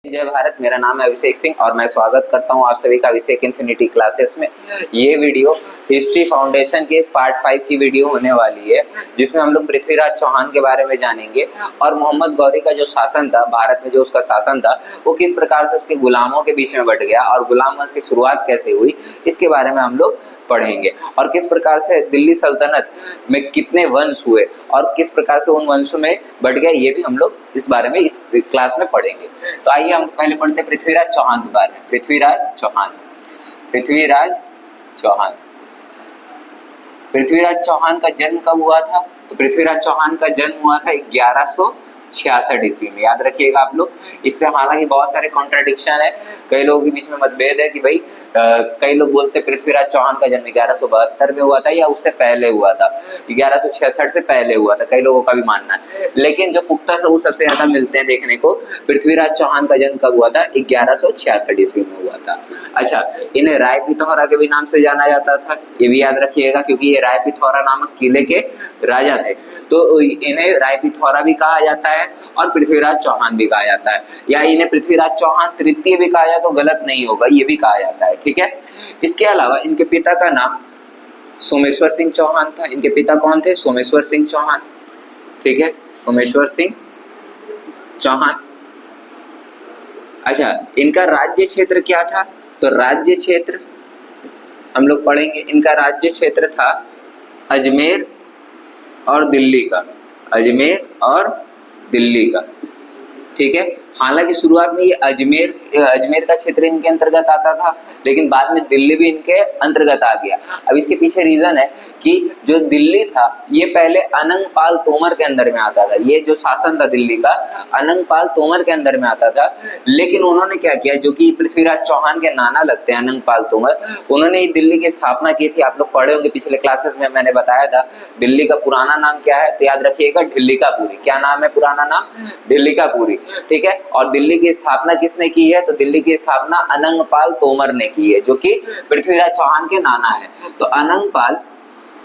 जय भारत। मेरा नाम है अभिषेक सिंह और मैं स्वागत करता हूं आप सभी का अभिषेक इन्फिनिटी क्लासेस में। ये वीडियो हिस्ट्री फाउंडेशन के पार्ट 5 की वीडियो होने वाली है, जिसमें हम लोग पृथ्वीराज चौहान के बारे में जानेंगे और मोहम्मद गौरी का जो शासन था भारत में, जो उसका शासन था वो किस प्रकार से उसके गुलामों के बीच में बट गया और गुलाम वंश की शुरुआत कैसे हुई, इसके बारे में हम लोग पढ़ेंगे। और किस प्रकार से दिल्ली सल्तनत में कितने वंश हुए और किस प्रकार से उन वंशों में बट गया, ये भी हम लोग इस बारे में इस क्लास में पढ़ेंगे। तो आइए हम पहले पढ़ते हैं पृथ्वीराज चौहान के बारे में। पृथ्वीराज चौहान पृथ्वीराज चौहान का जन्म कब हुआ था? तो पृथ्वीराज चौहान का जन्म हुआ था 1166 ईस्वी में। याद रखिएगा आप लोग। इस पे हालांकि बहुत सारे कॉन्ट्राडिक्शन है, कई लोगों के बीच में मतभेद है कि भाई कई लोग बोलते पृथ्वीराज चौहान का जन्म 1172 में हुआ था या उससे पहले हुआ था, 1166 से पहले हुआ था, कई लोगों का भी मानना है। लेकिन जो पुख्ता सबूत सबसे ज्यादा मिलते हैं देखने को, पृथ्वीराज चौहान का जन्म कब हुआ था? 1166 ईस्वी में हुआ था। अच्छा, इन्हें राय पिथौरा के भी नाम से जाना जाता था, ये भी याद रखिएगा, क्योंकि ये राय पिथौरा नामक किले के राजा थे। तो इन्हें राय पिथौरा भी कहा जाता है और पृथ्वीराज चौहान भी कहा जाता है, या इन्हें पृथ्वीराज चौहान तृतीय भी कहा जाए तो गलत नहीं होगा, ये भी कहा जाता है। ठीक है। इसके अलावा इनके पिता का नाम सोमेश्वर सिंह चौहान था। इनके पिता कौन थे? सोमेश्वर सिंह चौहान। ठीक है, सोमेश्वर सिंह चौहान। अच्छा, इनका राज्य क्षेत्र क्या था? तो राज्य क्षेत्र हम लोग पढ़ेंगे। इनका राज्य क्षेत्र था अजमेर और दिल्ली का, अजमेर और दिल्ली का। ठीक है। हालांकि शुरुआत में ये अजमेर का क्षेत्र इनके अंतर्गत आता था, लेकिन बाद में दिल्ली भी इनके अंतर्गत आ गया। अब इसके पीछे रीजन है कि जो दिल्ली था ये पहले अनंगपाल तोमर के अंदर में आता था। ये जो शासन था दिल्ली का अनंगपाल तोमर के अंदर में आता था, लेकिन उन्होंने क्या किया, जो कि पृथ्वीराज चौहान के नाना लगते हैं अनंगपाल तोमर, उन्होंने दिल्ली की स्थापना की थी। आप लोग पढ़े होंगे पिछले क्लासेस में, मैंने बताया था दिल्ली का पुराना नाम क्या है, तो याद रखिएगा ढिल्लिकापुरी। क्या नाम है पुराना नाम? ढिल्लिकापुरी। ठीक है। और दिल्ली की स्थापना किसने की है? तो दिल्ली की स्थापना अनंगपाल तोमर ने की है, जो कि पृथ्वीराज चौहान के नाना है। तो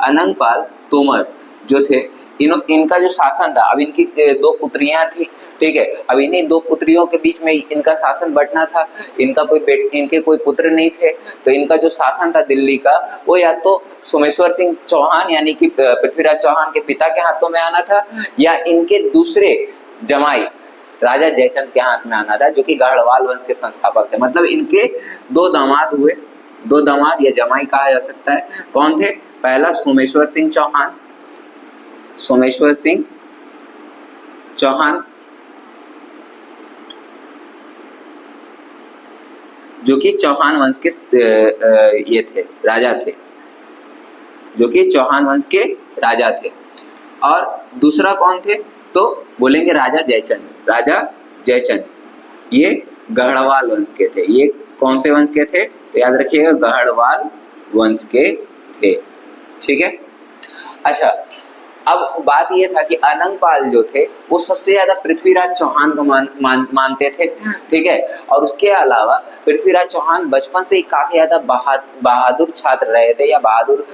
अनंगपाल तोमर जो थे, इनका जो शासन था, अब इनकी दो पुत्रियां थी। ठीक है। अब इन्हीं दो पुत्रियों के बीच में इनका शासन बंटना था। इनके कोई पुत्र नहीं थे, तो इनका जो शासन था दिल्ली का, वो या तो सोमेश्वर सिंह चौहान यानी कि पृथ्वीराज चौहान के पिता के हाथों में आना था, या इनके दूसरे जमाई राजा जयचंद के हाथ में आना था, जो कि गढ़वाल वंश के संस्थापक थे। मतलब इनके दो दामाद हुए, दो दामाद या जमाई कहा जा सकता है। कौन थे? पहला सोमेश्वर सिंह चौहान, सोमेश्वर सिंह चौहान जो कि चौहान वंश के ये थे, राजा थे, जो कि चौहान वंश के राजा थे। और दूसरा कौन थे? तो बोलेंगे राजा जयचंद। राजा जयचंद ये गढ़वाल वंश के थे। ये कौन से वंश के थे? तो याद रखिएगा गढ़वाल वंश के थे। ठीक है। अच्छा, अब बात ये था कि अनंगपाल जो थे वो सबसे ज्यादा पृथ्वीराज चौहान को मानते थे। ठीक है। और उसके अलावा पृथ्वीराज चौहान बचपन से ही काफी ज्यादा बहादुर छात्र रहे थे, या बहादुर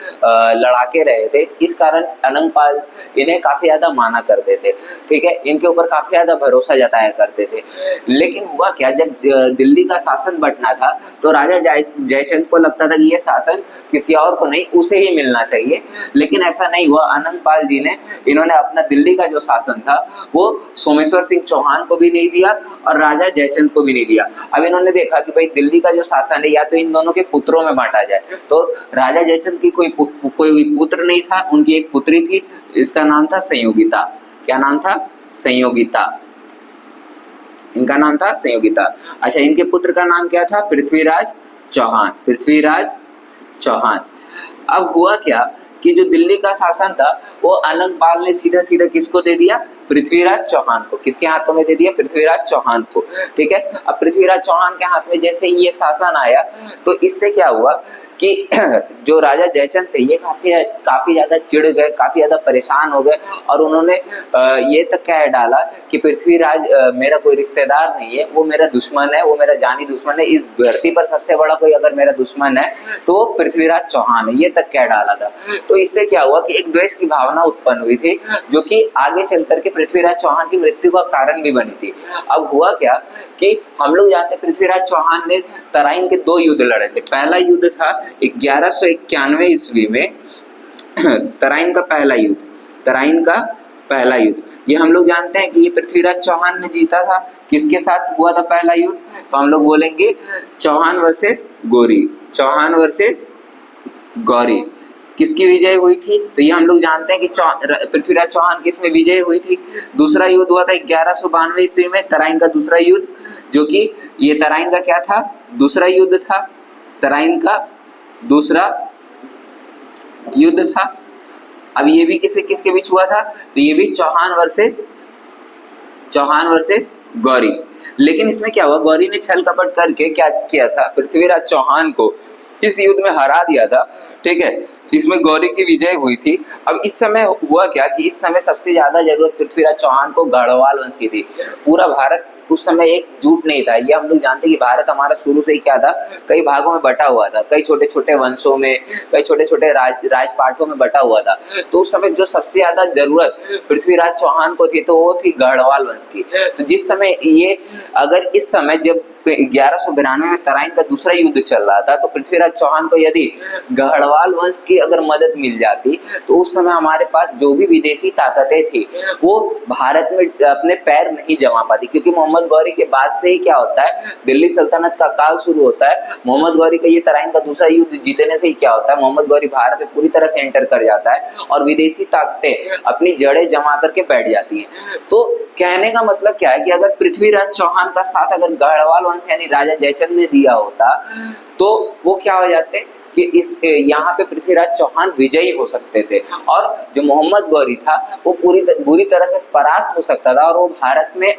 लड़ाके रहे थे। इस कारण अनंगपाल इन्हें काफी ज्यादा माना करते थे। ठीक है। इनके ऊपर काफी ज्यादा भरोसा जताया करते थे। लेकिन हुआ क्या, जब दिल्ली का शासन बंटना था तो राजा जयचंद को लगता था कि ये शासन किसी और को नहीं, उसे ही मिलना चाहिए। लेकिन ऐसा नहीं हुआ। अनंगपाल जी ने इन्होंने अपना दिल्ली का जो शासन था वो सोमेश्वर सिंह चौहान को भी नहीं दिया और राजा जयचंद को भी नहीं दिया। अब इन्होंने देखा कि भाई दिल्ली का जो शासन है या तो इन दोनों के पुत्रों में बांटा जाए। तो राजा जयचंद की कोई पुत्र नहीं था, उनकी एक पुत्री थी, इसका नाम था संयोगिता। क्या नाम था? संयोगिता। इनका नाम था संयोगिता। अच्छा, इनके पुत्र का नाम क्या था? पृथ्वीराज चौहान। पृथ्वीराज चौहान। अब हुआ क्या कि जो दिल्ली का शासन था वो अनंगपाल ने सीधा सीधा किसको दे दिया? पृथ्वीराज चौहान को। किसके हाथों में दे दिया? पृथ्वीराज चौहान को। ठीक है। अब पृथ्वीराज चौहान के हाथ में जैसे ही ये शासन आया तो इससे क्या हुआ कि जो राजा जयचंद थे ये काफी ज्यादा चिढ़ गए, काफी ज्यादा परेशान हो गए और उन्होंने ये तक कह डाला कि पृथ्वीराज मेरा कोई रिश्तेदार नहीं है, वो मेरा दुश्मन है, वो मेरा जानी दुश्मन है। इस धरती पर सबसे बड़ा कोई अगर मेरा दुश्मन है तो वो पृथ्वीराज चौहान है, ये तक कह डाला था। तो इससे क्या हुआ कि एक द्वेष की भावना उत्पन्न हुई थी जो कि आगे चल करके पृथ्वीराज चौहान की मृत्यु का कारण भी बनी थी। अब हुआ क्या कि हम लोग जानते हैं पृथ्वीराज चौहान ने तराइन के 2 युद्ध लड़े थे। पहला युद्ध था 1191 ईस्वी में तराइन का पहला युद्ध, ये हम लोग जानते हैं कि ये पृथ्वीराज चौहान ने जीता था। किसके साथ हुआ था पहला युद्ध? तो हम लोग बोलेंगे चौहान वर्सेस गौरी। किसकी विजय हुई थी? तो ये हम लोग जानते हैं कि पृथ्वीराज चौहान किसमें विजय हुई थी। दूसरा युद्ध हुआ था 1192 ईस्वी में, तराइन का दूसरा युद्ध, जो कि ये तराइन का क्या था? दूसरा युद्ध था, तराइन का दूसरा युद्ध था। अब ये भी किसके बीच हुआ था? तो ये भी चौहान वर्सेस गौरी। लेकिन इसमें क्या हुआ, गौरी ने छल कपट करके क्या किया था, पृथ्वीराज चौहान को इस युद्ध में हरा दिया था। ठीक है, इसमें गौरी की विजय हुई थी। अब इस समय हुआ क्या कि इस समय सबसे ज्यादा जरूरत पृथ्वीराज चौहान को गढ़वाल वंश की थी। पूरा भारत उस समय एकजुट नहीं था। ये हम लोग जानते हैं कि भारत हमारा शुरू से ही क्या था, कई भागों में बटा हुआ था, कई छोटे छोटे वंशों में, कई छोटे छोटे राजपाटों में बटा हुआ था। तो उस समय जो सबसे ज्यादा जरूरत पृथ्वीराज चौहान को थी तो वो थी गढ़वाल वंश की। तो जिस समय ये अगर इस समय जब 1192 में तराइन का दूसरा युद्ध चल रहा था तो पृथ्वीराज चौहान को यदि गढ़वाल वंश की अगर मदद मिल जाती तो उस समय हमारे पास जो भी विदेशी ताकतें थी वो भारत में अपने पैर नहीं जमा पाती, क्योंकि मोहम्मद गौरी के बाद से ही क्या होता है, दिल्ली सल्तनत का काल शुरू होता है। मोहम्मद गौरी का ये तराइन का दूसरा युद्ध जीतने से ही क्या होता है, मोहम्मद गौरी भारत में पूरी तरह से एंटर कर जाता है और विदेशी ताकतें अपनी जड़ें जमा करके बैठ जाती हैं। तो कहने का मतलब क्या है कि अगर पृथ्वीराज चौहान का साथ अगर गढ़वाल वंश यानी राजा जयचंद ने दिया होता तो वो क्या हो जाते कि इस यहाँ पे पृथ्वीराज चौहान विजयी हो सकते थे और जो मोहम्मद गौरी था वो बुरी तरह से परास्त हो सकता था और वो भारत में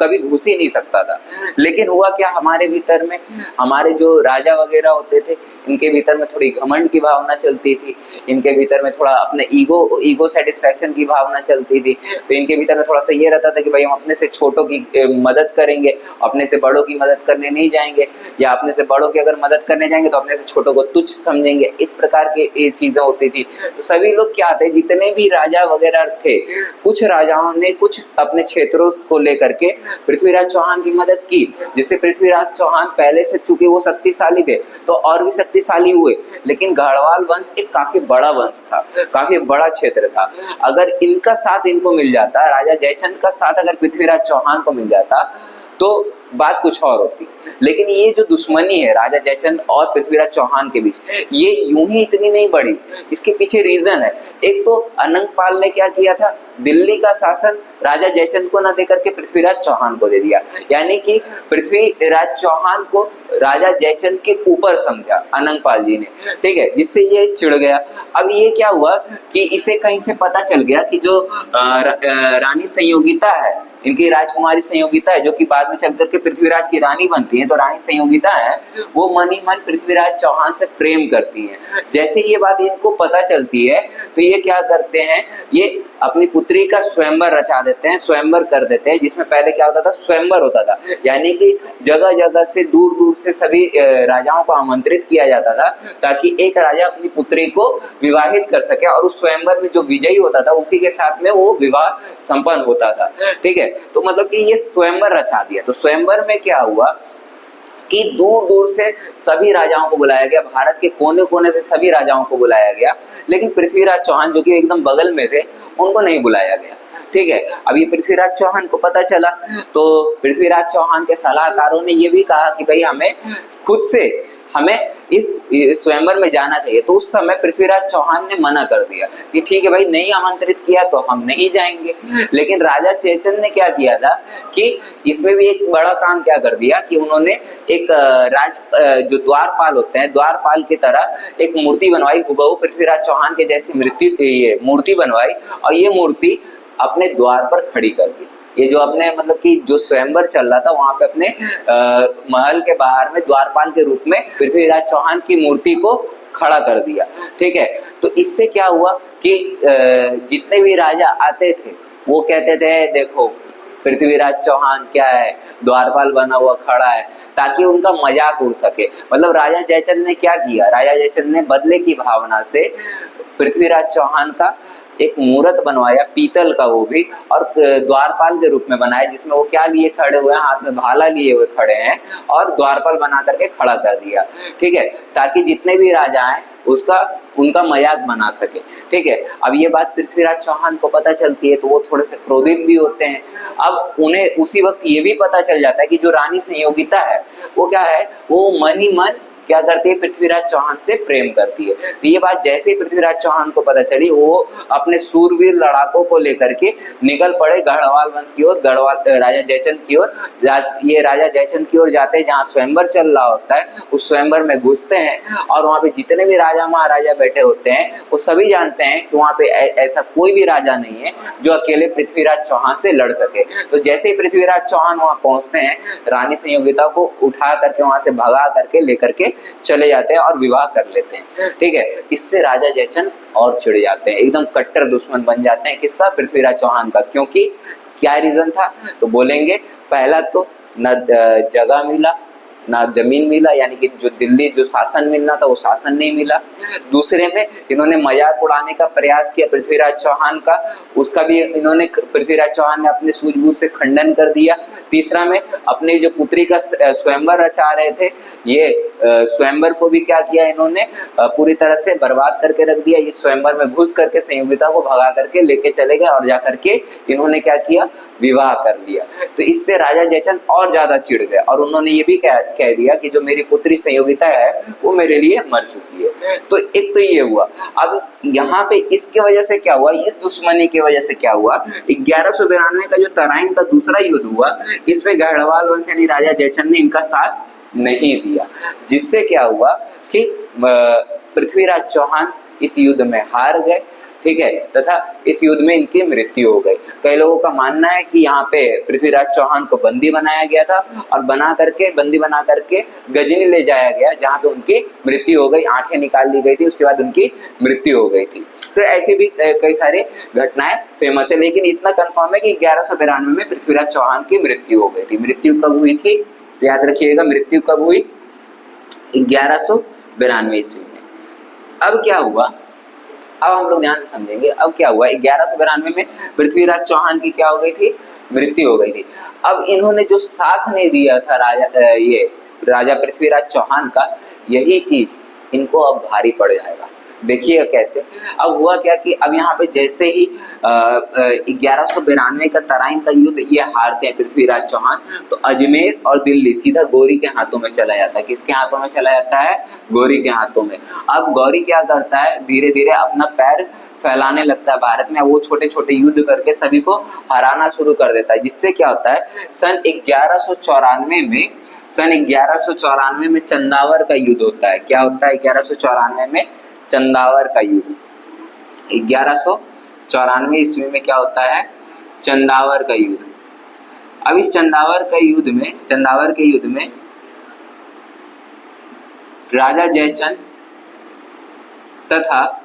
कभी घुस ही नहीं सकता था। लेकिन हुआ क्या, हमारे भीतर में हमारे जो राजा वगैरह होते थे इनके भीतर में थोड़ी घमंड की भावना चलती थी, इनके भीतर में थोड़ा अपने ईगो सेटिस्फैक्शन की भावना चलती थी। तो इनके भीतर में थोड़ा सा ये रहता था कि भाई हम अपने से छोटों की मदद करेंगे, अपने से बड़ों की मदद करने नहीं जाएंगे, या अपने से बड़ों की अगर मदद करने जाएंगे तो अपने से छोटों को तुच्छ समझेंगे। इस प्रकार की ये चीजें होती थी। तो सभी लोग क्या थे, जितने भी राजा वगैरह थे, कुछ राजाओं ने कुछ अपने क्षेत्रों को लेकर के पृथ्वीराज चौहान की मदद की, जिससे पृथ्वीराज चौहान पहले से चूंकि वो शक्तिशाली थे तो और भी शक्तिशाली हुए। लेकिन गढ़वाल वंश एक काफी बड़ा वंश था, काफी बड़ा क्षेत्र था। अगर इनका साथ इनको मिल जाता, राजा जयचंद का साथ अगर पृथ्वीराज चौहान को मिल जाता तो बात कुछ और होती। लेकिन ये जो दुश्मनी है राजा जयचंद और पृथ्वीराज चौहान के बीच, ये यूं ही इतनी नहीं बढ़ी, इसके पीछे रीजन है। एक तो अनंगपाल ने क्या किया था, दिल्ली का शासन राजा जयचंद को न देकर के पृथ्वीराज चौहान को दे दिया, यानी कि पृथ्वीराज चौहान को राजा जयचंद के ऊपर समझा अनंगपाल जी ने। ठीक है, जिससे ये चिढ़ गया। अब ये क्या हुआ कि इसे कहीं से पता चल गया कि जो रानी संयोगिता है, इनकी राजकुमारी संयोगिता है, जो कि बाद में चलकर के पृथ्वीराज की रानी बनती है, तो रानी संयोगिता है वो मन ही मन पृथ्वीराज चौहान से प्रेम करती हैं। जैसे ये बात इनको पता चलती है तो ये क्या करते हैं, ये अपनी पुत्री का स्वयंवर रचा देते हैं, स्वयंवर कर देते हैं, जिसमें पहले क्या होता था, स्वयंवर होता था, यानी कि जगह जगह से दूर दूर से सभी राजाओं को आमंत्रित किया जाता था ताकि एक राजा अपनी पुत्री को विवाहित कर सके और उस स्वयंवर में जो विजयी होता था उसी के साथ में वो विवाह संपन्न होता था। ठीक है, तो मतलब कि ये स्वयंवर रचा दिया। तो स्वयंवर में क्या हुआ कि दूर दूर से सभी राजाओं को बुलाया गया, भारत के कोने कोने से सभी राजाओं को बुलाया गया, लेकिन पृथ्वीराज चौहान जो कि एकदम बगल में थे उनको नहीं बुलाया गया। ठीक है, अब ये पृथ्वीराज चौहान को पता चला तो पृथ्वीराज चौहान के सलाहकारों ने ये भी कहा कि भाई हमें खुद से हमें इस स्वयंवर में जाना चाहिए। तो उस समय पृथ्वीराज चौहान ने मना कर दिया कि ठीक है भाई, नहीं आमंत्रित किया तो हम नहीं जाएंगे। लेकिन राजा जयचंद ने क्या किया था कि इसमें भी एक बड़ा काम क्या कर दिया कि उन्होंने एक जो द्वारपाल होते हैं, द्वारपाल की तरह एक मूर्ति बनवाई, हुबहू पृथ्वीराज चौहान के जैसी मूर्ति बनवाई और ये मूर्ति अपने द्वार पर खड़ी कर दी। ये जो अपने मतलब कि जो स्वयंवर चल रहा था वहां पे अपने महल के बाहर में द्वारपाल के रूप में पृथ्वीराज चौहान की मूर्ति को खड़ा कर दिया। ठीक है, तो इससे क्या हुआ कि जितने भी राजा आते थे वो कहते थे देखो पृथ्वीराज चौहान क्या है, द्वारपाल बना हुआ खड़ा है, ताकि उनका मजाक उड़ सके। मतलब राजा जयचंद ने क्या किया, राजा जयचंद ने बदले की भावना से पृथ्वीराज चौहान का एक मूर्त बनवाया पीतल का, वो भी, और द्वारपाल के रूप में बनाया, जिसमें वो क्या लिए खड़े हुए हैं, हाथ में भाला लिए हुए खड़े हैं, और द्वारपाल बना करके खड़ा कर दिया। ठीक है, ताकि जितने भी राजा आए उनका मजाक बना सके। ठीक है, अब ये बात पृथ्वीराज चौहान को पता चलती है तो वो थोड़े से क्रोधित भी होते हैं। अब उन्हें उसी वक्त ये भी पता चल जाता है कि जो रानी संयोगिता है वो क्या है, वो मन ही मन क्या करती है, पृथ्वीराज चौहान से प्रेम करती है। तो ये बात जैसे ही पृथ्वीराज चौहान को पता चली, वो अपने सूरवीर लड़ाकों को लेकर के निकल पड़े गढ़वाल वंश की ओर, राजा जयचंद की ओर। ये राजा जयचंद की ओर जाते हैं जहाँ स्वयंवर चल रहा होता है, उस स्वयंवर में घुसते हैं, और वहाँ पे जितने भी राजा महाराजा बैठे होते हैं वो सभी जानते हैं कि वहाँ पे ऐसा कोई भी राजा नहीं है जो अकेले पृथ्वीराज चौहान से लड़ सके। तो जैसे ही पृथ्वीराज चौहान वहाँ पहुँचते हैं, रानी संयोगिता को उठा करके वहाँ से भगा करके लेकर के चले जाते हैं और विवाह कर लेते हैं। ठीक है, इससे राजा जयचंद और चिढ़ जाते हैं, एकदम कट्टर दुश्मन बन जाते हैं। किसका? पृथ्वीराज चौहान का। क्योंकि क्या रीजन था, तो बोलेंगे पहला तो न जगह मिला, ना जमीन मिला, यानी कि जो दिल्ली जो शासन मिलना था वो शासन नहीं मिला। दूसरे में इन्होंने मजाक उड़ाने का प्रयास किया पृथ्वीराज चौहान का, उसका भी इन्होंने, पृथ्वीराज चौहान ने अपने सूझबूझ से खंडन कर दिया। तीसरा में अपने जो पुत्री का स्वयंवर रचा रहे थे, ये स्वयंवर को भी क्या किया इन्होंने, पूरी तरह से बर्बाद करके रख दिया। इस स्वयंवर में घुस करके संयोगिता को भगा करके लेके चले गए, और जाकर के इन्होंने क्या किया, विवाह कर लिया। तो इससे राजा जयचंद और ज्यादा चिढ़ गए, और उन्होंने ये भी कह दिया कि जो मेरी पुत्री संयोगिता है वो मेरे लिए मर चुकी है। तो एक तो ये हुआ। अब यहाँ पे इसके वजह से क्या हुआ, इस दुश्मनी की वजह से क्या हुआ, 1192 का जो तराइन का दूसरा युद्ध हुआ, इसमें गढ़वाल वंश यानी राजा जयचंद ने इनका साथ नहीं दिया, जिससे क्या हुआ कि पृथ्वीराज चौहान इस युद्ध में हार गए। ठीक है, तथा इस युद्ध में इनकी मृत्यु हो गई। कई लोगों का मानना है कि यहाँ पे पृथ्वीराज चौहान को बंदी बनाया गया था, और बंदी बना करके गजनी ले जाया गया, जहाँ पे उनकी मृत्यु हो गई, आंखें निकाल ली गई थी, उसके बाद उनकी मृत्यु हो गई थी। तो ऐसी भी कई सारी घटनाएं फेमस है, लेकिन इतना कंफर्म है कि 1192 में पृथ्वीराज चौहान की मृत्यु हो गई थी। मृत्यु कब हुई थी, तो याद रखिएगा, मृत्यु कब हुई, 1192 ईस्वी में। अब क्या हुआ, अब हम लोग ध्यान से समझेंगे। अब क्या हुआ, 1192 में पृथ्वीराज चौहान की क्या हो गई थी, मृत्यु हो गई थी। अब इन्होंने जो साथ नहीं दिया था राजा पृथ्वीराज चौहान का, यही चीज इनको अब भारी पड़ जाएगा। देखिएगा कैसे। अब हुआ क्या कि अब यहाँ पे जैसे ही 1192 का तराइन का युद्ध ये हारते हैं पृथ्वीराज चौहान, तो अजमेर और दिल्ली सीधा गौरी के हाथों में चला जाता है। किसके हाथों में चला जाता है, गौरी के हाथों में। अब गौरी क्या करता है, धीरे धीरे अपना पैर फैलाने लगता है भारत में। वो छोटे छोटे युद्ध करके सभी को हराना शुरू कर देता है, जिससे क्या होता है, सन 1194 में चंदावर का युद्ध होता है। क्या होता है 1194 में, चंदावर का युद्ध। 1194 ईस्वी में क्या होता है, चंदावर का युद्ध। अब इस चंदावर के युद्ध में राजा जयचंद तथा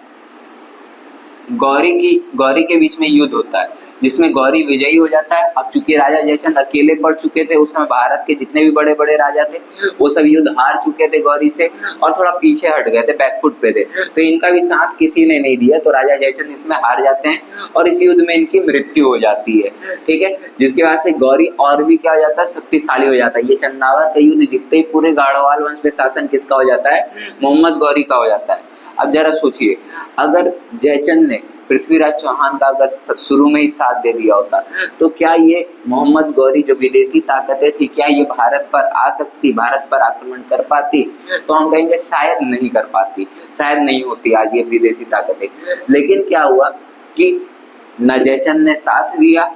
गौरी के बीच में युद्ध होता है, जिसमें गौरी विजयी हो जाता है। अब चूंकि राजा जयचंद अकेले पड़ चुके थे, उस समय भारत के जितने भी बड़े बड़े राजा थे वो सब युद्ध हार चुके थे गौरी से, और थोड़ा पीछे हट गए थे, बैकफुट पे थे, तो इनका भी साथ किसी ने नहीं दिया। तो राजा जयचंद इसमें हार जाते हैं, और इस युद्ध में इनकी मृत्यु हो जाती है। ठीक है, जिसके वजह से गौरी और भी क्या हो जाता है, शक्तिशाली हो जाता है। ये चंदावर का युद्ध जीतते ही पूरे गाढ़वाल वंश में शासन किसका हो जाता है, मोहम्मद गौरी का हो जाता है। अब जरा सोचिए, अगर जयचंद ने पृथ्वीराज चौहान का अगर शुरू में ही साथ दे दिया होता, तो क्या ये मोहम्मद गौरी जो विदेशी ताकतें थी, क्या ये भारत पर आ सकती, भारत पर आक्रमण कर पाती? तो हम कहेंगे शायद नहीं कर पाती, शायद नहीं होती आज ये विदेशी ताकतें। लेकिन क्या हुआ कि न जयचंद ने साथ दिया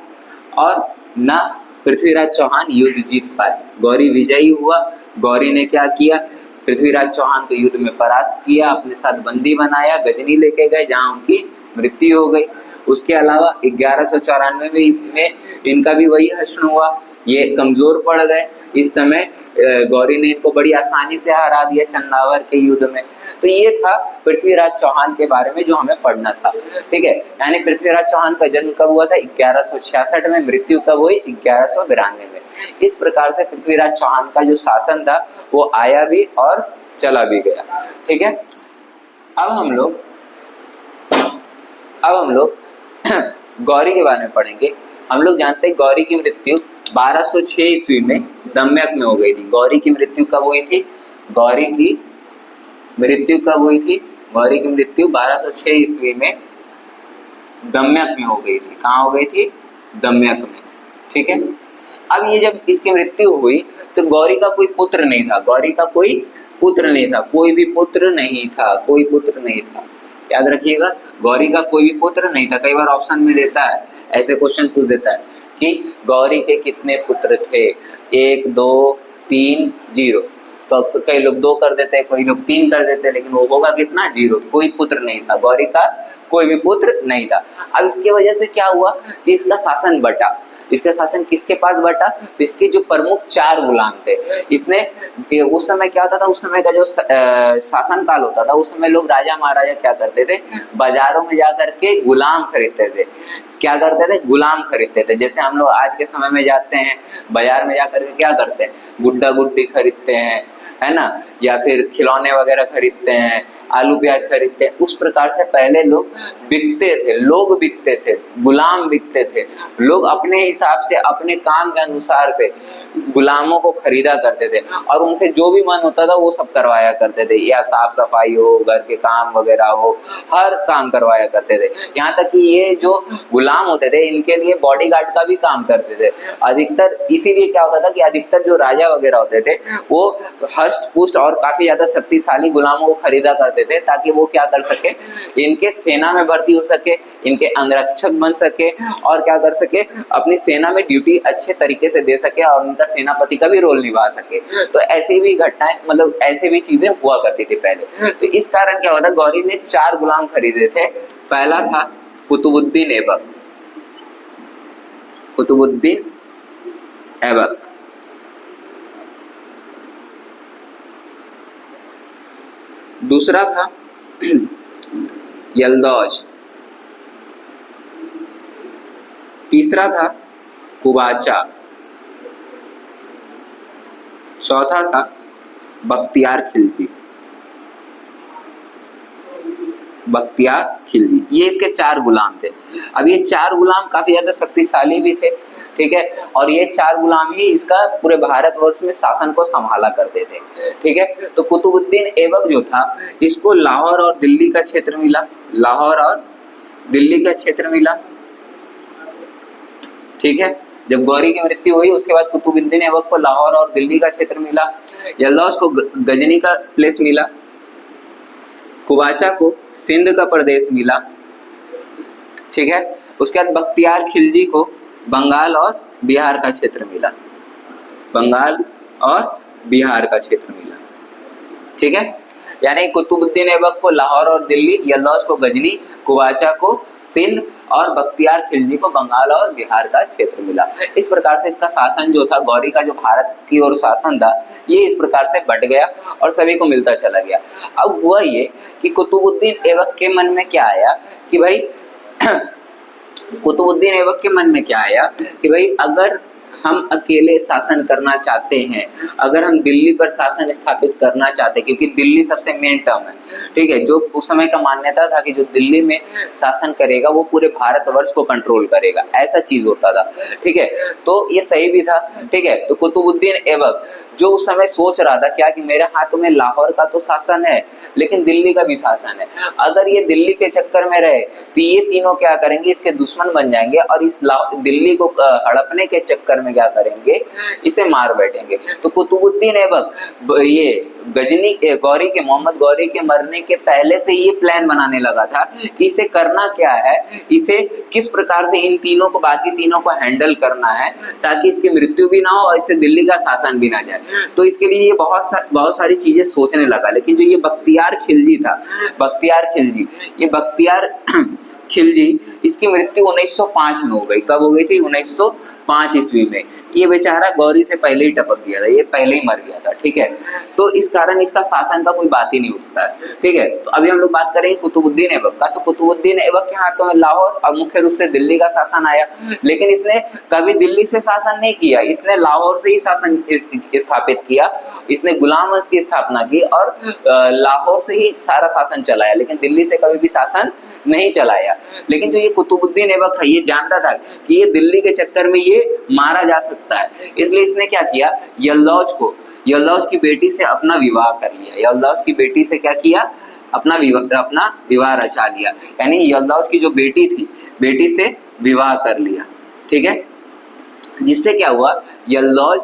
और न पृथ्वीराज चौहान युद्ध जीत पाए। गौरी विजयी हुआ। गौरी ने क्या किया, पृथ्वीराज चौहान को युद्ध में परास्त किया, अपने साथ बंदी बनाया, गजनी लेके गए, जहां उनकी मृत्यु हो गई। उसके अलावा 1194 में इनका भी वही हश्र हुआ, ये कमजोर पड़ गए। इस समय गौरी ने इनको बड़ी आसानी से हरा दिया चंदावर के युद्ध में। तो ये था पृथ्वीराज चौहान के बारे में जो हमें पढ़ना था, ठीक है। यानी पृथ्वीराज चौहान का जन्म कब हुआ था? 1166 में। मृत्यु कब हुई? 1192 में। इस प्रकार से पृथ्वीराज चौहान का जो शासन था वो आया भी और चला भी गया, ठीक है। अब हम लोग गौरी के बारे में पढ़ेंगे। हम लोग जानते हैं गौरी की मृत्यु 1206 ईस्वी में दम्यक में हो गई थी। गौरी की मृत्यु कब हुई थी? गौरी की मृत्यु 1206 ईस्वी में दम्यक में हो गई थी। कहाँ हो गई थी? दम्यक में, ठीक है। अब ये जब इसकी मृत्यु हुई तो गौरी का कोई पुत्र नहीं था, कोई भी पुत्र नहीं था। याद रखिएगा, गौरी का कोई भी पुत्र नहीं था। कई बार ऑप्शन में देता है, ऐसे क्वेश्चन पूछ देता है कि गौरी के कितने पुत्र थे? 1 2 3 0। तो कई लोग 2 कर देते हैं, कोई लोग 3 कर देते हैं, लेकिन वो होगा कितना? 0। कोई पुत्र नहीं था, गौरी का कोई भी पुत्र नहीं था। अब इसकी वजह से क्या हुआ कि इसका शासन बटा। इसका शासन किसके पास बटा? तो इसके जो प्रमुख 4 गुलाम थे, इसने उस समय क्या होता था, उस समय का जो शासन काल होता था, उस समय लोग राजा महाराजा क्या करते थे? बाजारों में जाकर के गुलाम खरीदते थे। क्या करते थे? गुलाम खरीदते थे। जैसे हम लोग आज के समय में जाते हैं बाजार में, जाकर के क्या करते हैं? गुड्डा गुड्डी खरीदते हैं, है ना, या फिर खिलौने वगैरह खरीदते हैं, आलू प्याज खरीदते हैं। उस प्रकार से पहले लोग बिकते थे, गुलाम बिकते थे। लोग अपने हिसाब से, अपने काम के अनुसार से गुलामों को खरीदा करते थे और उनसे जो भी मन होता था वो सब करवाया करते थे, या साफ सफाई हो, घर के काम वगैरह हो, हर काम करवाया करते थे। यहाँ तक कि ये जो गुलाम होते थे इनके लिए बॉडीगार्ड का भी काम करते थे अधिकतर। इसीलिए क्या होता था कि अधिकतर जो राजा वगैरह होते थे वो हष्ट पुष्ट और काफी ज्यादा शक्तिशाली गुलामों को खरीदा करते थे, ताकि वो क्या कर सके? इनके सेना में भर्ती हो सके, इनके अंगरक्षक बन सके और क्या कर सके? अपनी सेना में ड्यूटी अच्छे तरीके से दे सके और उनका सेनापति का भी रोल निभा सके। तो ऐसी भी घटनाएं, मतलब ऐसे भी चीजें हुआ करती थी पहले। तो इस कारण क्या होता, गौरी ने 4 गुलाम खरीदे थे। पहला था कुतुबुद्दीन ऐबक। दूसरा था यल्दौज। तीसरा था कुबाचा। चौथा था बख्तियार खिलजी। ये इसके 4 गुलाम थे। अब ये 4 गुलाम काफी ज्यादा शक्तिशाली भी थे, ठीक है, और ये 4 गुलाम ही इसका पूरे भारतवर्ष में शासन को संभाला करते थे, ठीक है। तो कुतुबुद्दीन ऐबक जो था, इसको लाहौर और दिल्ली का क्षेत्र मिला, ठीक है। जब गौरी की मृत्यु हुई उसके बाद कुतुबुद्दीन ऐबक को लाहौर और दिल्ली का क्षेत्र मिला, यल्दौज को गजनी का प्लेस मिला, कुबाचा को सिंध का प्रदेश मिला, ठीक है। उसके बाद बख्तियार खिलजी को बंगाल और बिहार का क्षेत्र मिला, ठीक है। यानी कुतुबुद्दीन ऐबक को लाहौर और दिल्ली, यल्दौज को गजनी, कुबाचा को सिंध और बख्तियार खिलजी को बंगाल और बिहार का क्षेत्र मिला। इस प्रकार से इसका शासन जो था, गौरी का जो भारत की ओर शासन था, ये इस प्रकार से बट गया और सभी को मिलता चला गया। अब हुआ ये कि कुतुबुद्दीन ऐबक के मन में क्या आया कि भाई अगर हम अकेले शासन करना चाहते हैं, अगर हम दिल्ली पर शासन स्थापित करना चाहते हैं, क्योंकि दिल्ली सबसे मेन टर्म है, ठीक है, जो उस समय का मान्यता था कि जो दिल्ली में शासन करेगा वो पूरे भारतवर्ष को कंट्रोल करेगा, ऐसा चीज होता था, ठीक है। तो ये सही भी था, ठीक है। तो कुतुबुद्दीन ऐबक जो उस समय सोच रहा था क्या कि मेरे हाथों में लाहौर का तो शासन है लेकिन दिल्ली का भी शासन है, अगर ये दिल्ली के चक्कर में रहे तो ये तीनों क्या करेंगे, इसके दुश्मन बन जाएंगे और इस दिल्ली को हड़पने के चक्कर में क्या करेंगे, इसे मार बैठेंगे। तो कुतुबुद्दीन ऐबक ये गौरी के मोहम्मद गौरी के मरने के पहले से ये प्लान बनाने लगा था कि इसे करना क्या है, इसे किस प्रकार से इन तीनों को, बाकी तीनों को हैंडल करना है ताकि इसकी मृत्यु भी ना हो और इससे दिल्ली का शासन भी ना जाए। तो इसके लिए ये बहुत सारी चीजें सोचने लगा। लेकिन जो ये बख्तियार खिलजी था, ये बख्तियार खिलजी, इसकी मृत्यु 1905 में हो गई। कब हो गई थी? 1905 ईस्वी में। ये बेचारा गौरी से पहले ही टपक गया था, ये पहले ही मर गया था, ठीक है। तो इस कारण इसका शासन का कोई बात ही नहीं उठता है, ठीक है। तो अभी हम लोग बात करेंगे कुतुबुद्दीन ऐबक का। तो कुतुबुद्दीन ऐबक के हाथों में लाहौर और मुख्य रूप से दिल्ली का शासन आया, लेकिन इसने कभी दिल्ली से शासन नहीं किया, इसने लाहौर से ही शासन स्थापित किया। इसने गुलाम वंश की स्थापना की और लाहौर से ही सारा शासन चलाया, लेकिन दिल्ली से कभी भी शासन नहीं चलाया। लेकिन जो ये कुतुबुद्दीन ऐबक था, ये जानता था कि ये दिल्ली के चक्कर में ये मारा जा सकता है, इसलिए इसने क्या किया, यल्लौज की बेटी से अपना विवाह कर लिया। यल्लौज की बेटी से क्या किया? अपना विवाह रचा लिया, यानी यल्लौज की जो बेटी थी, बेटी से विवाह कर लिया, ठीक है। जिससे क्या हुआ, यल्लौज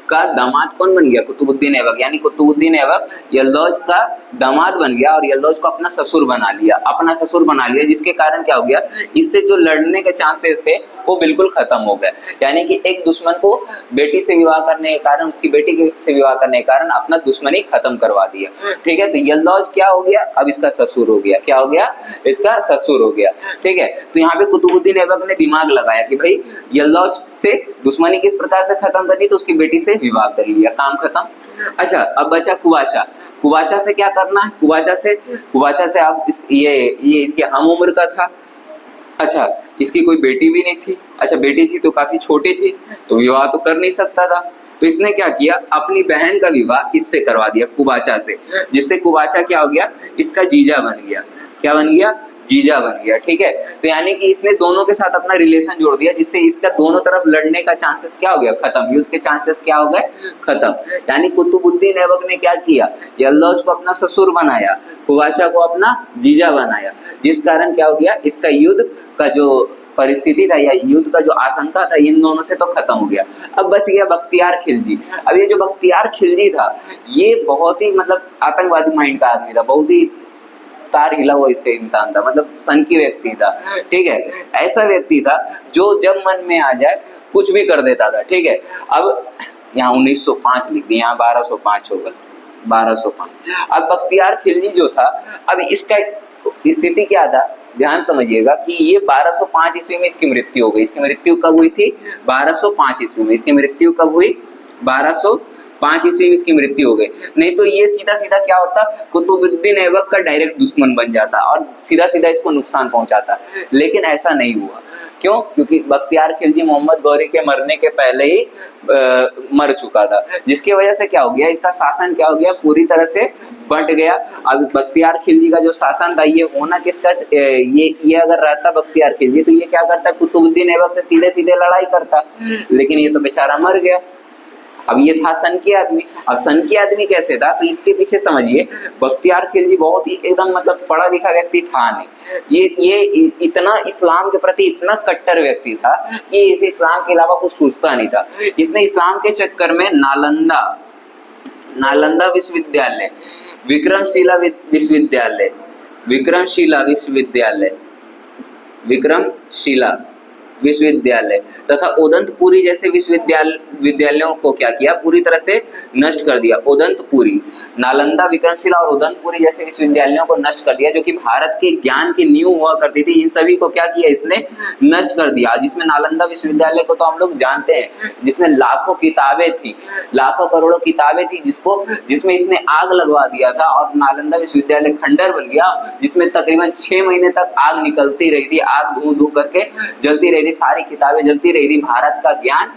का दामाद कौन बन गया? कुतुबुद्दीन ऐबक, यानी कुतुबुद्दीन ऐबक यल्लौज का दामाद बन गया और यल्लौज को अपना ससुर बना लिया, जिसके कारण क्या हो गया, इससे जो लड़ने के चांसेस थे वो बिल्कुल खत्म हो गए। यानी कि एक दुश्मन को बेटी से विवाह करने के कारण, उसकी बेटी से विवाह करने के कारण अपना दुश्मनी खत्म करवा दिया, ठीक है। तो यल्लौज क्या हो गया? अब इसका ससुर हो गया। क्या हो गया? इसका ससुर हो गया, ठीक है। तो यहाँ पे कुतुबुद्दीन ऐबक ने दिमाग लगाया कि भाई यल्लौज से दुश्मनी किस प्रकार से खत्म करनी, तो उसकी बेटी से विवाह कर लिया, काम खत्म। अच्छा, अब बचा कुवाचा से क्या करना है? कुवाचा से अब ये इसके हम उम्र का था। अच्छा, इसकी कोई बेटी भी नहीं थी। अच्छा, बेटी थी तो काफी छोटी थी, तो विवाह तो कर नहीं सकता था। तो इसने क्या किया, अपनी बहन का विवाह इससे करवा दिया, कुवाचा से, जिससे कुवाचा क्या हो गया, इसका जीजा बन गया। क्या बन गया? जीजा बन गया, ठीक है। तो यानी कि इसने दोनों के साथ अपना रिलेशन जोड़ दिया, जिससे इसका दोनों तरफ लड़ने का चांसेस क्या हो गया, खत्म। युद्ध के चांसेस क्या हो गए, खत्म। यानी कुतुबुद्दीन ऐबक ने क्या किया, यल्लौज को अपना ससुर बनाया, कुवाचा को अपना जीजा बनाया, जिस कारण क्या हो गया, इसका युद्ध का जो परिस्थिति था या युद्ध का जो आशंका था, इन दोनों से तो खत्म हो गया। अब बच गया बख्तियार खिलजी। अब ये जो बख्तियार खिलजी था, ये बहुत ही मतलब आतंकवादी माइंड का आदमी था, बहुत ही तार हिला हुआ इसका इंसान था, मतलब सन की व्यक्ति था, ठीक है। ऐसा व्यक्ति था जो जब मन में आ जाए कुछ भी कर देता था, ठीक है। अब यहाँ 1905 लिख दिया, यहाँ 1205 होगा, 1205। अब बख्तियार खिलजी जो था, अब इसका स्थिति क्या था, ध्यान समझिएगा कि ये 1205 ईस्वी में इसकी मृत्यु हो गई। इसकी मृत्यु कब हुई थी? 1205 ईस्वी में। इसकी मृत्यु कब हुई? 1205 ईस्वी में इसकी मृत्यु हो गई। नहीं तो ये सीधा सीधा क्या होता, कुतुबुद्दीन ऐबक का डायरेक्ट दुश्मन बन जाता और सीधा सीधा इसको नुकसान पहुंचाता। लेकिन ऐसा नहीं हुआ। क्यों? क्योंकि बख्तियार खिलजी मोहम्मद गौरी के मरने के पहले ही मर चुका था, जिसकी वजह से क्या हो गया, इसका शासन क्या हो गया, पूरी तरह से बंट गया। अब बख्तियार खिलजी का जो शासन था, ये होना किसका, ये अगर रहता बख्तियार खिलजी, तो ये क्या करता, कुतुबुद्दीन ऐबक से सीधे सीधे लड़ाई करता, लेकिन ये तो बेचारा मर गया। अब ये था सन की आदमी। अब सन की आदमी कैसे था, तो इसके पीछे समझिए, बख्तियार खिलजी बहुत ही एकदम मतलब पढ़ा लिखा व्यक्ति था नहीं। ये इतना इस्लाम के प्रति इतना कट्टर व्यक्ति था कि इसे इस्लाम के अलावा कुछ सोचता नहीं था। इसने इस्लाम के चक्कर में नालंदा विश्वविद्यालय, विक्रमशिला विश्वविद्यालय तथा उदंतपुरी जैसे विद्यालयों को क्या किया, पूरी तरह से नष्ट कर दिया। उदंतपुरी, नालंदा, विक्रमशिला और उदंतपुरी जैसे विश्वविद्यालयों को नष्ट कर दिया, जो कि भारत के ज्ञान की नींव हुआ करती थी। इन सभी को क्या किया, इसने नष्ट कर दिया। जिसमें नालंदा विश्वविद्यालय को तो हम लोग जानते हैं, जिसमें लाखों किताबें थी, लाखों करोड़ों किताबें थी, जिसमें इसने आग लगवा दिया था और नालंदा विश्वविद्यालय खंडर बन गया, जिसमें तकरीबन 6 महीने तक आग निकलती रही थी, आग धू धू करके जलती रही थी, सारी किताबें जलती रही थी, भारत का ज्ञान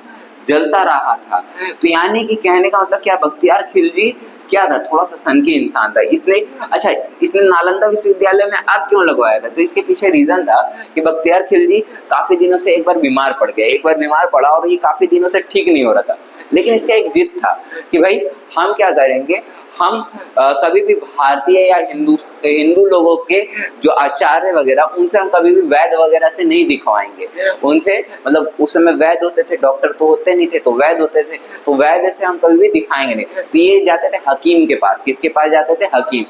जलता रहा था। तो यानी कि कहने का मतलब क्या, बख्तियार खिलजी क्या था, थोड़ा सा सन की इंसान था। इसने नालंदा विश्वविद्यालय में आग क्यों लगवाया था, तो इसके पीछे रीजन था कि बख्तियार खिलजी काफी दिनों से एक बार बीमार पड़ गया, एक बार बीमार पड़ा और ये काफी दिनों से ठीक नहीं हो रहा था। लेकिन इसका एक जिद था कि भाई हम क्या करेंगे, हम कभी भी भारतीय या हिंदू लोगों के जो आचार्य वगैरह, उनसे हम कभी भी वैद्य वगैरह से नहीं दिखवाएंगे। उनसे मतलब उस समय वैद्य होते थे, डॉक्टर तो होते नहीं थे, तो वैद्य होते थे, तो वैद्य से हम कभी भी दिखाएंगे नहीं। तो ये जाते थे हकीम के पास। किसके पास जाते थे? हकीम।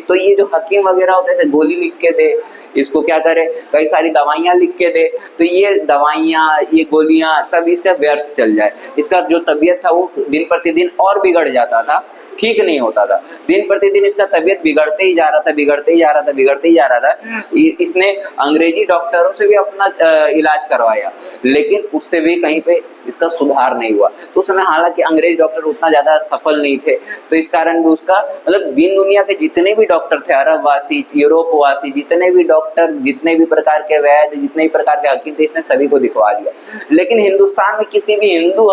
तो ये जो हकीम वगैरह होते थे, गोली लिख के दे, इसको क्या करे, कई सारी दवाइयाँ लिख के दे, तो ये दवाइयाँ, ये गोलियाँ सब इसका व्यर्थ चल जाए। इसका जो तबीयत था वो दिन प्रतिदिन और बिगड़ जाता था। ठीक नहीं होता था। दिन प्रतिदिन इसका तबीयत बिगड़ते ही जा रहा था, बिगड़ते ही जा रहा था, बिगड़ते ही जा रहा था। इसने अंग्रेजी डॉक्टरों से भी अपना इलाज करवाया, लेकिन उससे भी कहीं पे इसका सुधार नहीं हुआ। तो उस समय हालांकि अंग्रेज डॉक्टर उतना ज्यादा सफल नहीं थे, तो इस कारण भी उसका मतलब दिन दुनिया के जितने भी डॉक्टर थे, अरब वासी, यूरोप वासी, जितने भी डॉक्टर, जितने भी प्रकार के वैद्य, जितने भी प्रकार के हकीम थे, इसने सभी को दिखवा दिया। लेकिन हिंदुस्तान में किसी भी हिंदू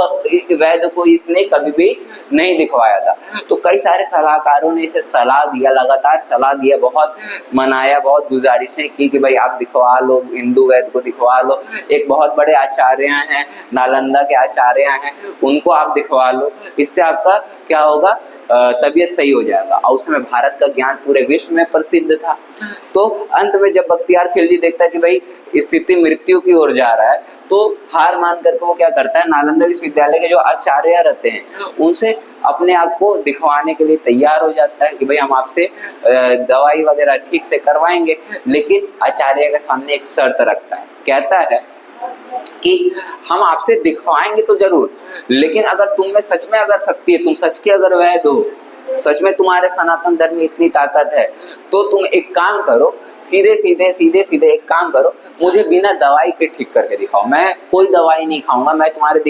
वैद्य को इसने कभी भी नहीं दिखवाया था। तो कई सारे सलाहकारों ने इसे सलाह दिया, लगातार सलाह दिया, बहुत मनाया, बहुत गुजारिशें की कि भाई आप दिखवा लो, हिंदू वैद्य को दिखवा लो। एक बहुत बड़े आचार्य हैं, नालंदा के आचार्य हैं, उनको आप दिखवा लो, इससे आपका क्या होगा, तबीयत सही हो जाएगा। और उस समय भारत का ज्ञान पूरे विश्व में प्रसिद्ध था। तो अंत में जब बख्तियार खिलजी देखता है कि भाई स्थिति मृत्यु की ओर जा रहा है, तो हार मान करके वो क्या करता है, नालंदा विश्वविद्यालय के जो आचार्य रहते हैं उनसे अपने आप को दिखवाने के लिए तैयार हो जाता है कि भाई हम आपसे दवाई वगैरह ठीक से करवाएंगे। लेकिन आचार्य के सामने एक शर्त रखता है, कहता है कि हम आपसे दिखवाएंगे तो जरूर, लेकिन अगर तुम में सच में अगर शक्ति है, तुम सच के अगर वैद्य हो, सच में तुम्हारे सनातन धर्म में इतनी ताकत है, तो तुम एक काम करो, सीधे सीधे एक काम करो, मुझे बिना दवाई के ठीक करके दिखाओ। मैं कोई दवाई नहीं खाऊंगा, मैं तुम्हारे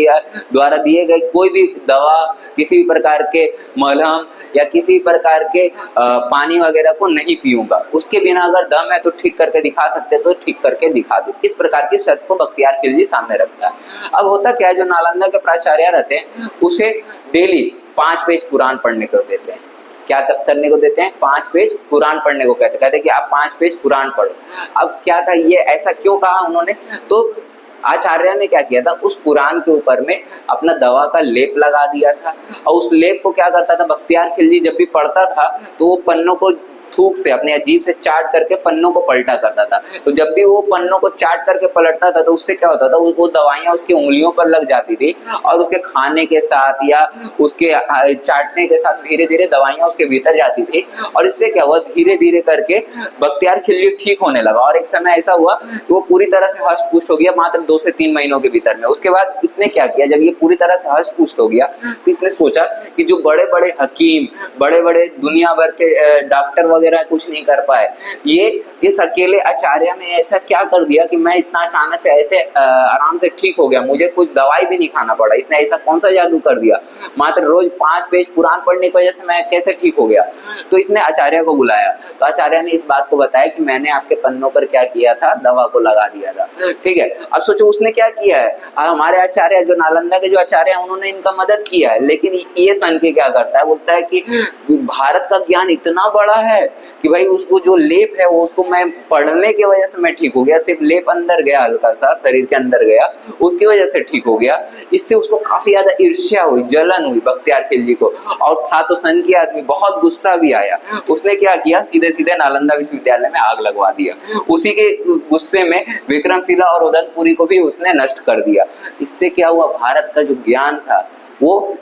द्वारा दिए गए कोई भी दवा, किसी भी प्रकार के मलहम या किसी प्रकार के पानी वगैरह को नहीं पीऊंगा। उसके बिना अगर दम है तो ठीक करके दिखा सकते तो ठीक करके दिखा दो। इस प्रकार की शर्त को बख्तियार खिलजी सामने रखता है। अब होता क्या है, जो नालंदा के प्राचार्य रहते हैं उसे डेली 5 पेज कुरान पढ़ने को देते हैं। क्या करने को देते हैं, 5 पेज कुरान पढ़ने को कहते हैं कि आप 5 पेज कुरान पढ़ो। अब क्या था, ये ऐसा क्यों कहा उन्होंने, तो आचार्य ने क्या किया था, उस कुरान के ऊपर में अपना दवा का लेप लगा दिया था। और उस लेप को क्या करता था, बख्तियार खिलजी जब भी पढ़ता था तो वो पन्नों को थूक से, अपने अजीब से चाट करके पन्नों को पलटा करता था। तो जब भी वो पन्नों को चाट करके पलटता था तो उससे क्या होता था, वो दवाइयाँ उसकी उंगलियों पर लग जाती थी और उसके खाने के साथ या उसके चाटने के साथ धीरे धीरे दवाइयाँ उसके भीतर जाती थी। और इससे क्या हुआ, धीरे धीरे करके बख्तियार खिलजी ठीक होने लगा। और एक समय ऐसा हुआ कि वो पूरी तरह से हष्ट पुष्ट हो गया मात्र 2 से 3 महीनों के भीतर में। उसके बाद इसने क्या किया, जब ये पूरी तरह से हष्ट पुष्ट हो गया तो इसने सोचा कि जो बड़े बड़े हकीम, बड़े बड़े दुनिया भर के डॉक्टर वगैरह कुछ नहीं कर पाए, ये इस अकेले आचार्य ने ऐसा क्या कर दिया कि मैं इतना अचानक से ऐसे आराम से ठीक हो गया, मुझे कुछ दवाई भी नहीं खाना पड़ा। इसने ऐसा कौन सा जादू कर दिया, मात्र रोज 5 पेज कुरान पढ़ने की वजह से मैं कैसे ठीक हो गया। तो इसने आचार्य को बुलाया, तो आचार्य ने इस बात को बताया कि मैंने आपके पन्नों पर क्या किया था, दवा को लगा दिया था। ठीक है, अब सोचो उसने क्या किया है, हमारे आचार्य जो नालंदा के जो आचार्य हैं उन्होंने इनका मदद किया है, लेकिन ये सन के क्या करता है, बोलता है कि भारत का ज्ञान इतना बड़ा है कि भाई उसको जो लेप है वो उसको मैं पढ़ने की वजह से मैं ठीक हो गया, सिर्फ लेप अंदर गया, हल्का सा शरीर के अंदर गया, उसकी वजह से ठीक हो गया। इससे उसको काफी ज्यादा ईर्ष्या हुई, जलन हुई बख्तियार खिलजी को, और था तो सन की आदमी, बहुत गुस्सा भी आया। उसने क्या किया, सीधे सीधे नालंदा विश्वविद्यालय में आग लगवा दिया। उसी के गुस्से में विक्रमशिला और उदयपुरी को भी उसने नष्ट कर दिया। इससे क्या हुआ, भारत का जो ज्ञान था वो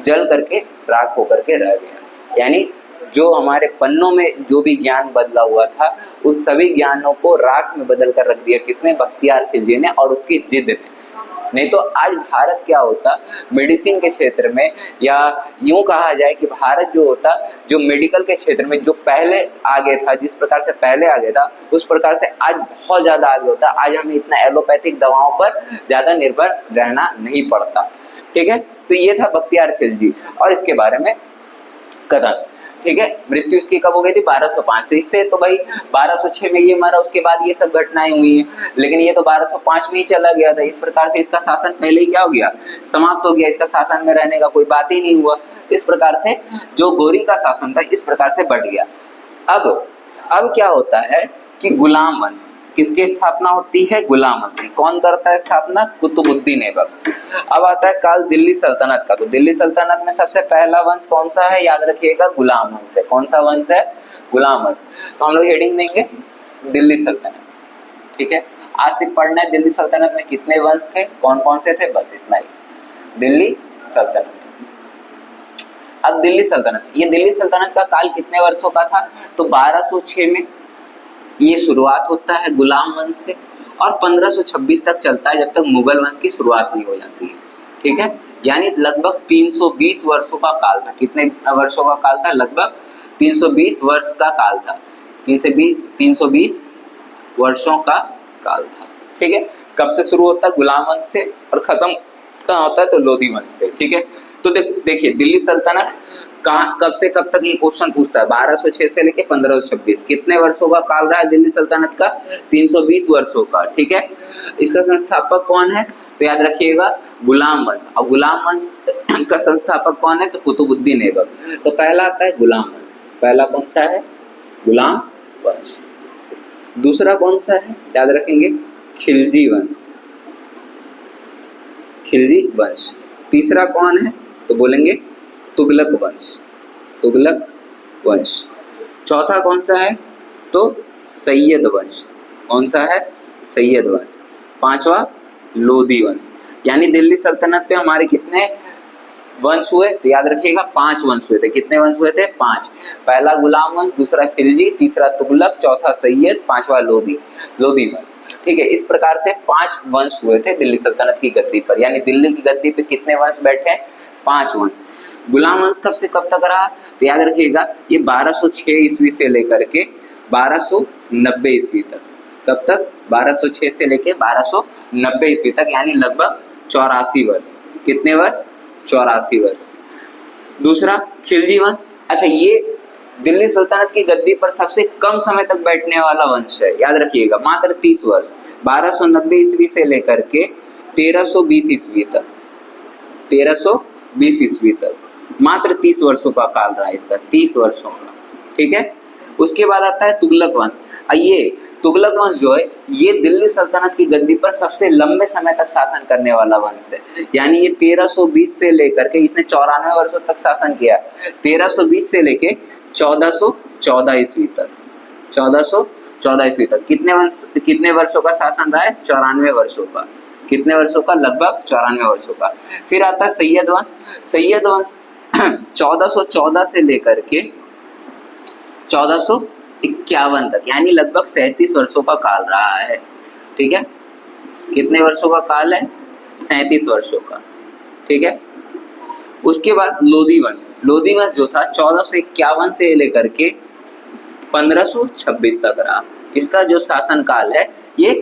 जल करके राख होकर के रह गया। यानी जो हमारे पन्नों में जो भी ज्ञान बदला हुआ था उन सभी ज्ञानों को राख में बदल कर रख दिया किसने, बख्तियार खिलजी ने, और उसकी जिद ने। नहीं तो आज भारत क्या होता मेडिसिन के क्षेत्र में, या यूं कहा जाए कि भारत जो होता जो मेडिकल के क्षेत्र में जो पहले आगे था, जिस प्रकार से पहले आगे था उस प्रकार से आज बहुत ज़्यादा आगे होता। आज हमें इतना एलोपैथिक दवाओं पर ज़्यादा निर्भर रहना नहीं पड़ता। ठीक है, तो ये था बख्तियार खिलजी और इसके बारे में कथन। ठीक है, मृत्यु इसकी कब हो गई थी, 1205। तो इससे तो भाई 1206 में ये मरा, उसके बाद ये सब घटनाएं हुई हैं, लेकिन ये तो 1205 में ही चला गया था। इस प्रकार से इसका शासन पहले ही क्या हो गया, समाप्त हो गया, इसका शासन में रहने का कोई बात ही नहीं हुआ। तो इस प्रकार से जो गौरी का शासन था इस प्रकार से बढ़ गया। अब क्या होता है कि गुलाम वंश, किसकी स्थापना होती है, गुलाम वंश की। कौन करता है स्थापना, कुतुबुद्दीन ऐबक। अब आता है काल दिल्ली सल्तनत का। तो दिल्ली सल्तनत में सबसे पहला वंश कौन सा है, याद रखिएगा, गुलाम वंश है। कौन सा वंश है, गुलाम वंश। तो हम लोग हेडिंग देंगे दिल्ली सल्तनत। ठीक है, आज सिर्फ पढ़ना है दिल्ली सल्तनत में कितने वंश थे, कौन कौन से थे, बस इतना ही, दिल्ली सल्तनत। अब दिल्ली सल्तनत, ये दिल्ली सल्तनत का काल कितने वर्षों का था, तो 1206 में ये शुरुआत होता है गुलाम वंश से, और 1526 तक चलता है, जब तक मुगल वंश की शुरुआत नहीं हो जाती है। ठीक है, यानी लगभग 320 वर्षों का काल था। कितने वर्षों का काल था? लगभग 320 वर्ष का काल था। 320 वर्षों का काल था। ठीक है, कब से शुरू होता है? गुलाम वंश से, और खत्म कहाँ होता है? तो लोधी वंश पे। ठीक है, तो देखिए दिल्ली सल्तनत कहाँ, कब से कब तक ये क्वेश्चन पूछता है। 1206 से लेके 1526 कितने वर्षों का काल रहा है दिल्ली सल्तनत का? 320 वर्षों का। ठीक है, इसका संस्थापक कौन है? तो याद रखिएगा गुलाम वंश। और गुलाम वंश का संस्थापक कौन है? तो कुतुबुद्दीन ऐबक। तो पहला आता है गुलाम वंश। पहला कौन सा है? गुलाम वंश। दूसरा कौन सा है? याद रखेंगे खिलजी वंश। खिलजी वंश। तीसरा कौन है? तो बोलेंगे तुगलक वंश। तुगलक वंश। चौथा कौन सा है? तो सैयद वंश। कौन सा है? सैयद वंश। पांचवा लोधी वंश। यानी दिल्ली सल्तनत पे हमारे कितने वंश हुए? तो याद रखिएगा 5 वंश हुए थे। कितने वंश हुए थे? 5। पहला गुलाम वंश, दूसरा खिलजी, तीसरा तुगलक, चौथा सैयद, पांचवा लोधी वंश। ठीक है, इस प्रकार से 5 वंश हुए थे दिल्ली सल्तनत की गद्दी पर। यानी दिल्ली की गद्दी पे कितने वंश बैठे? 5 वंश। गुलाम वंश कब से कब तक रहा? तो याद रखिएगा ये 1206 ईस्वी से लेकर के 1290 ईस्वी तक। कब तक? 1206 से लेके 1290 ईस्वी तक, यानी लगभग 84 वर्ष। कितने वर्ष? 84 वर्ष। दूसरा खिलजी वंश। अच्छा, ये दिल्ली सल्तनत की गद्दी पर सबसे कम समय तक बैठने वाला वंश है। याद रखिएगा मात्र 30 वर्ष। 1290 ईस्वी से लेकर के 1320 ईस्वी तक। 1320 ईस्वी तक मात्र 30 वर्षों का काल रहा है इसका। 30 वर्षों का। ठीक है, उसके बाद आता है तुगलक वंश। ये तुगलक वंश जो है ये दिल्ली सल्तनत की गद्दी पर सबसे लंबे समय तक शासन करने वाला वंश है। यानी ये 1320 से लेकर के इसने 94 वर्षों तक शासन किया। 1320 से लेके 1414 ईस्वी तक। 1414 ईस्वी तक कितने वर्षों का शासन रहा है? 94 वर्षों का। कितने वर्षों का? लगभग 94 वर्षों का। फिर आता है सैयद वंश। सैयद वंश 1414 से लेकर के 1451 तक, यानी लगभग 37 वर्षों का काल रहा है। ठीक है, कितने वर्षों का काल है? 37 वर्षों का। ठीक है, उसके बाद लोधी वंश। लोधी वंश जो था 1451 से लेकर के 1526 तक रहा। इसका जो शासन काल है ये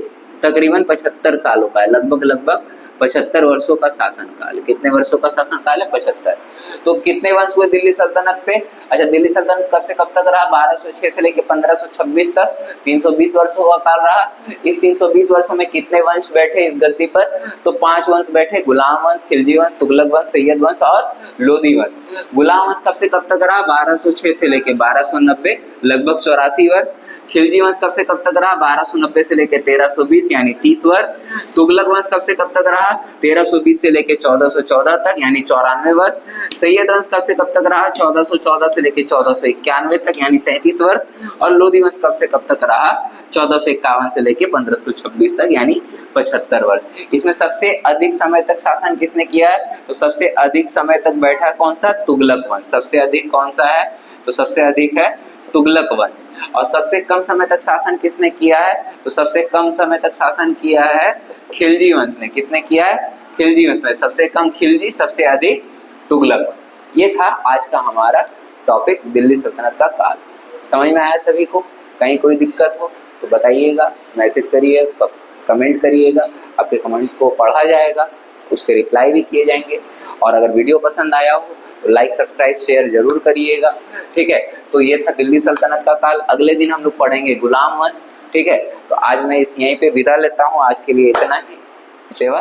तकरीबन 75 सालों का है। लगभग 75 वर्षों का शासन काल। कितने वर्षों का शासन काल है? 75। तो कितने वंश हुए दिल्ली सल्तनत पे? अच्छा, दिल्ली सल्तनत कब से कब तक रहा? 1206 से लेकर 1526 तक। 320 वर्षों का काल रहा। इस 320 वर्षों में कितने वंश बैठे इस गद्दी पर? तो 5 वंश बैठे। गुलाम वंश, खिलजी वंश, तुगलक वंश, सैयद वंश और लोधी वंश। गुलाम वंश कब से कब तक रहा? 1206 से लेकर 1290, लगभग 84 वर्ष। खिलजी वंश कब से कब तक रहा? 1290 से लेकर 1320, यानी 30 वर्ष। तुगलक वंश कब से कब तक रहा? 1320 से लेकर 1414 तक, यानी 94 वर्ष। सैयद वंश कब से कब तक रहा? 1414 से लेकर 1491 तक, यानी 37 वर्ष। और लोधी वंश कब से कब तक रहा? 1451 से लेकर 1526 तक, यानी 75 वर्ष। इसमें सबसे अधिक समय तक शासन किसने किया है? तो सबसे अधिक समय तक बैठा कौन सा? तुगलक वंश। सबसे अधिक कौन सा है? तो सबसे अधिक है तुगलक वंश। और सबसे कम समय तक शासन किसने किया है? तो सबसे कम समय तक शासन किया है खिलजी वंश ने। किसने किया है? खिलजी वंश ने। सबसे कम खिलजी, सबसे अधिक तुगलक वंश। ये था आज का हमारा टॉपिक, दिल्ली सल्तनत का काल। समझ में आया सभी को? कहीं कोई दिक्कत हो तो बताइएगा, मैसेज करिए, कमेंट करिएगा। आपके कमेंट को पढ़ा जाएगा, उसके रिप्लाई भी किए जाएंगे। और अगर वीडियो पसंद आया हो तो लाइक, सब्सक्राइब, शेयर जरूर करिएगा। ठीक है, तो ये था दिल्ली सल्तनत का काल। अगले दिन हम लोग पढ़ेंगे गुलाम वंश। ठीक है, तो आज मैं यहीं पे विदा लेता हूँ। आज के लिए इतना ही। सेवा